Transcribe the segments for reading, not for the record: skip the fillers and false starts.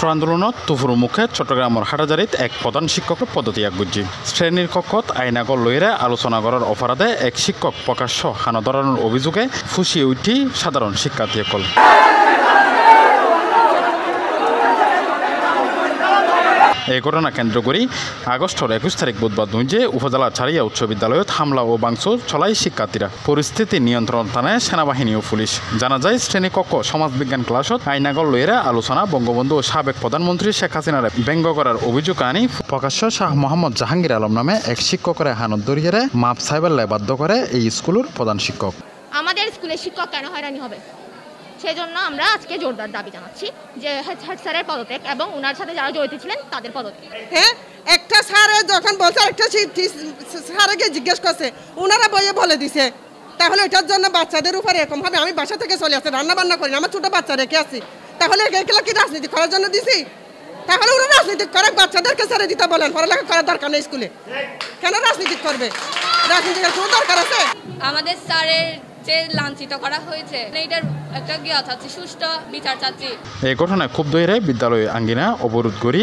ছাত্র আন্দোলনত তুফুর মুখে চট্টগ্রামের হাটাজারিত এক প্রধান শিক্ষকের পদত্যাগ বুঝি শ্রেণীর কক্ষত আইনাগর লইরে আলোচনা করার অপরাধে এক শিক্ষক প্রকাশ্য হানধরানোর অভিযোগে ফুসিয়ে উঠি সাধারণ শিক্ষার্থীসকল। এই ঘটনা কেন্দ্র করে আগস্টের 21 তারিখ বুধবার দুইজে উপজেলা ছাড়িয়া উচ্চ বিদ্যালয়ত হামলা ও ভাঙচুর চলাই শিক্ষার্থীরা। পরিস্থিতি নিয়ন্ত্রণ টানে সেনাবাহিনী ও পুলিশ। জানা যায় শ্রেণীকক্ষ সমাজবিজ্ঞান ক্লাসত আইনাগর লইরে আলোচনা বঙ্গবন্ধু ও সাবেক প্রধানমন্ত্রী শেখ হাসিনার ব্যঙ্গ করার অভিযোগ আনি প্রকাশ্য শাহ মোহাম্মদ জাহাঙ্গীর আলম নামে এক শিক্ষকের হানত ধরিয়ে মাপ সাইবাল্লায় বাধ্য করে এই স্কুলের প্রধান শিক্ষক। আমাদের স্কুলের শিক্ষক কেন হয়রানি হবে, সেই জন্য আমরা আজকে জোরদার দাবি জানাচ্ছি যে হেড স্যারের পদত্যাগ এবং ওনার সাথে যারা জড়িত ছিলেন তাদের পদত্যাগ। হ্যাঁ, একটা স্যারে যখন বলছে একটা স্যারকে জিজ্ঞেস করছে, ওনারা বইয়ে বলে দিছে, তাহলে এটার জন্য বাচ্চাদের উপরে এরকম হবে। আমি বাসা থেকে চলে আসছি, রান্না বান্না করি, আমার ছোট বাচ্চা রেখে আসি, তাহলে এগুলো কি রাজনীতি করার জন্য দিছি? তাহলে ওরা রাজনীতি করে বাচ্চাদেরকে ছেড়ে দিতে বলেন, পড়ালেখা করার দরকার নেই স্কুলে, কেন রাজনীতি করবে? রাজনীতির কোনো দরকার আছে? আমাদের স্যারের যে লাঞ্ছিত করা হয়েছে এইটার একটা চাচ্ছি, সুষ্ঠু বিচার চাচ্ছি। এই ঘটনায় ক্ষুব্ধ হয়ে বিদ্যালয় আঙ্গিনা অবরোধ করি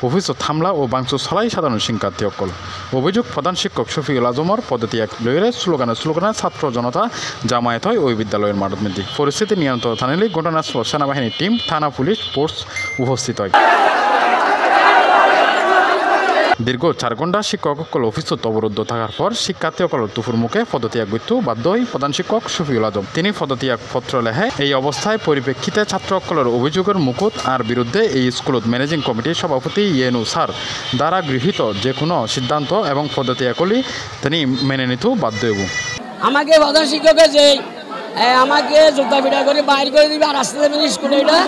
অফিসত হামলা ও ভাঙচুর চলাই সাধারণ শিক্ষার্থীসকল। অভিযোগ প্রধান শিক্ষক শফিউল আজমর পদত্যাগ লইরে স্লোগানে ছাত্র জনতা জামায়াত হয় ওই বিদ্যালয়ের মাঠত মেদি। পরিস্থিতি নিয়ন্ত্রণ থানিলে ঘটনাস্থল সেনাবাহিনীর টিম, থানা, পুলিশ ফোর্স উপস্থিত হয়। দীর্ঘ 4 ঘণ্টা শিক্ষকসকল অফিসত অবরুদ্ধ থাকার পর শিক্ষার্থীসকলের তুফুর মুখে পদত্যাগ করতে বাধ্য হয় প্রধান শিক্ষক শফিউল আজম। তিনি পদত্যাগ পত্র লেখে। এই অবস্থায় পরিপ্রেক্ষিতে ছাত্রসকলের অভিযোগের মুকুট আর বিরুদ্ধে এই স্কুলত ম্যানেজিং কমিটির সভাপতি ইয়েনু স্যার দ্বারা গৃহীত যে কোনো সিদ্ধান্ত এবং পদত্যাগগুলি তিনি মেনে নিতে বাধ্য হব। আমাকে প্রধান শিক্ষকের যে আমাকে জুতা পিটা করে বাইর করে দিবে আর আসতে দেবেন স্কুলে, এটা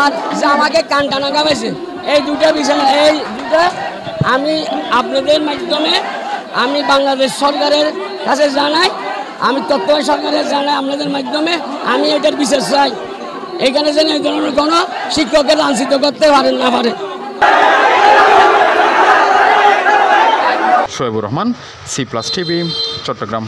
আর যে আমাকে কান টানা গাবেছে, এই দুটা বিষয়, এই দুটা আমি আপনাদের মাধ্যমে আমি বাংলাদেশ সরকারের কাছে জানাই, আমি তৎপর সরকারের জানাই, আপনাদের মাধ্যমে আমি এটার বিচার চাই। এখানে যেন এই ধরনের কোনো শিক্ষকের লাঞ্ছিত করতে পারেন না পারে। Shoebur Rahman, C+ TV, Chittagong.